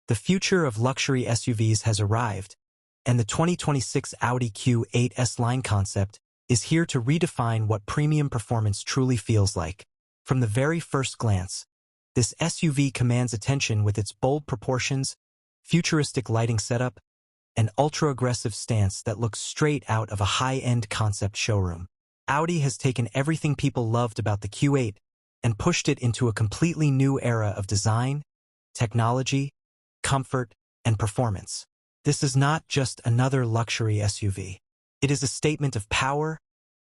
The future of luxury SUVs has arrived, and the 2026 Audi Q8 S-Line concept is here to redefine what premium performance truly feels like. From the very first glance, this SUV commands attention with its bold proportions, futuristic lighting setup, and ultra-aggressive stance that looks straight out of a high-end concept showroom. Audi has taken everything people loved about the Q8 and pushed it into a completely new era of design, technology, comfort, and performance. This is not just another luxury SUV. It is a statement of power,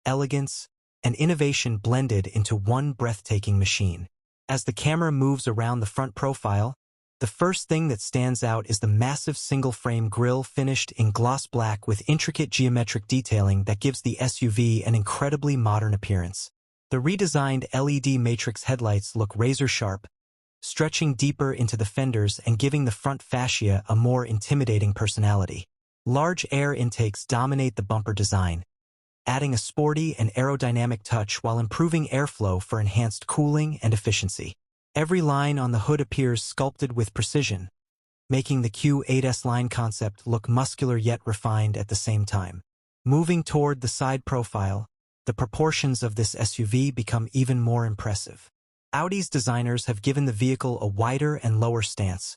elegance, and innovation blended into one breathtaking machine. As the camera moves around the front profile, the first thing that stands out is the massive single-frame grille finished in gloss black with intricate geometric detailing that gives the SUV an incredibly modern appearance. The redesigned LED matrix headlights look razor-sharp, stretching deeper into the fenders and giving the front fascia a more intimidating personality. Large air intakes dominate the bumper design, adding a sporty and aerodynamic touch while improving airflow for enhanced cooling and efficiency. Every line on the hood appears sculpted with precision, making the Q8 S-Line concept look muscular yet refined at the same time. Moving toward the side profile, the proportions of this SUV become even more impressive. Audi's designers have given the vehicle a wider and lower stance,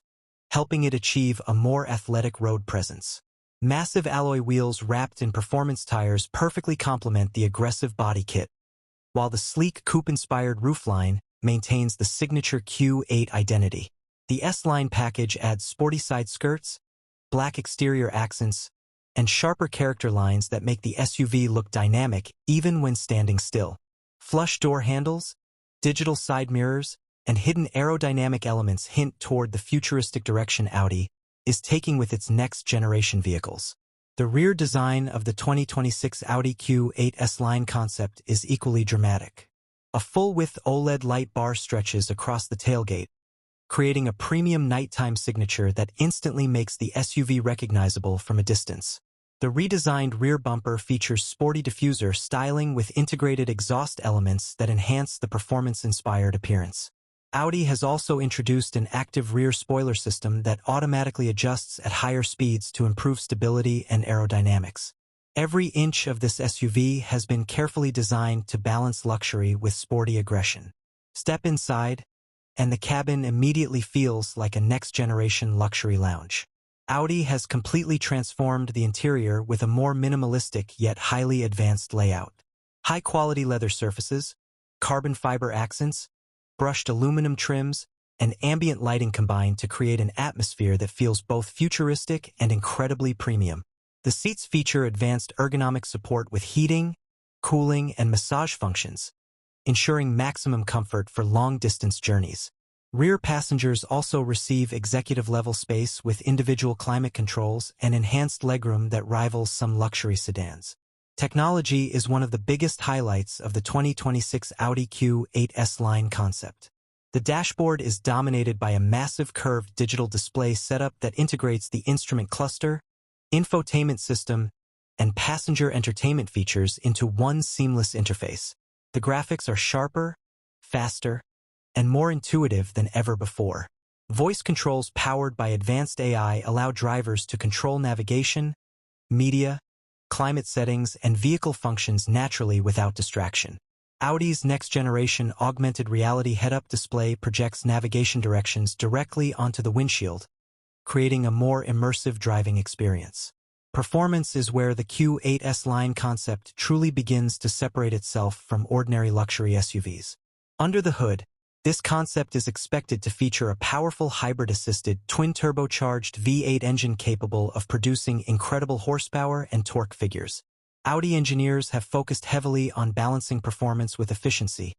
helping it achieve a more athletic road presence. Massive alloy wheels wrapped in performance tires perfectly complement the aggressive body kit, while the sleek coupe-inspired roofline maintains the signature Q8 identity. The S-Line package adds sporty side skirts, black exterior accents, and sharper character lines that make the SUV look dynamic even when standing still. Flush door handles, digital side mirrors, and hidden aerodynamic elements hint toward the futuristic direction Audi is taking with its next-generation vehicles. The rear design of the 2026 Audi Q8 S-Line concept is equally dramatic. A full-width OLED light bar stretches across the tailgate, creating a premium nighttime signature that instantly makes the SUV recognizable from a distance. The redesigned rear bumper features sporty diffuser styling with integrated exhaust elements that enhance the performance-inspired appearance. Audi has also introduced an active rear spoiler system that automatically adjusts at higher speeds to improve stability and aerodynamics. Every inch of this SUV has been carefully designed to balance luxury with sporty aggression. Step inside, and the cabin immediately feels like a next-generation luxury lounge. Audi has completely transformed the interior with a more minimalistic yet highly advanced layout. High-quality leather surfaces, carbon fiber accents, brushed aluminum trims, and ambient lighting combine to create an atmosphere that feels both futuristic and incredibly premium. The seats feature advanced ergonomic support with heating, cooling, and massage functions, ensuring maximum comfort for long-distance journeys. Rear passengers also receive executive-level space with individual climate controls and enhanced legroom that rivals some luxury sedans. Technology is one of the biggest highlights of the 2026 Audi Q8 S-Line concept. The dashboard is dominated by a massive curved digital display setup that integrates the instrument cluster, infotainment system, and passenger entertainment features into one seamless interface. The graphics are sharper, faster, and more intuitive than ever before. Voice controls powered by advanced AI allow drivers to control navigation, media, climate settings, and vehicle functions naturally without distraction. Audi's next-generation augmented reality head-up display projects navigation directions directly onto the windshield, creating a more immersive driving experience. Performance is where the Q8 S-Line concept truly begins to separate itself from ordinary luxury SUVs. Under the hood, this concept is expected to feature a powerful hybrid-assisted, twin-turbocharged V8 engine capable of producing incredible horsepower and torque figures. Audi engineers have focused heavily on balancing performance with efficiency,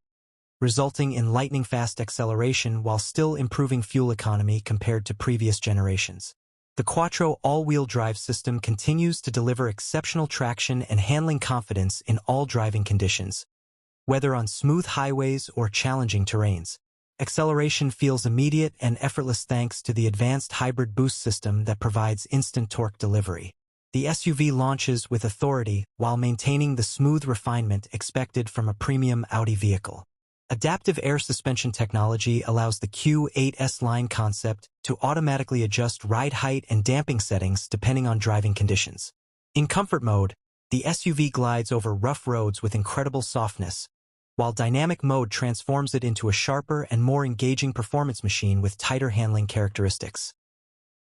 resulting in lightning-fast acceleration while still improving fuel economy compared to previous generations. The Quattro all-wheel drive system continues to deliver exceptional traction and handling confidence in all driving conditions, whether on smooth highways or challenging terrains. Acceleration feels immediate and effortless thanks to the advanced hybrid boost system that provides instant torque delivery. The SUV launches with authority while maintaining the smooth refinement expected from a premium Audi vehicle. Adaptive air suspension technology allows the Q8S line concept to automatically adjust ride height and damping settings depending on driving conditions. In comfort mode, the SUV glides over rough roads with incredible softness, while dynamic mode transforms it into a sharper and more engaging performance machine with tighter handling characteristics.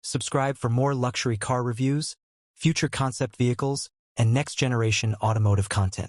Subscribe for more luxury car reviews, future concept vehicles, and next-generation automotive content.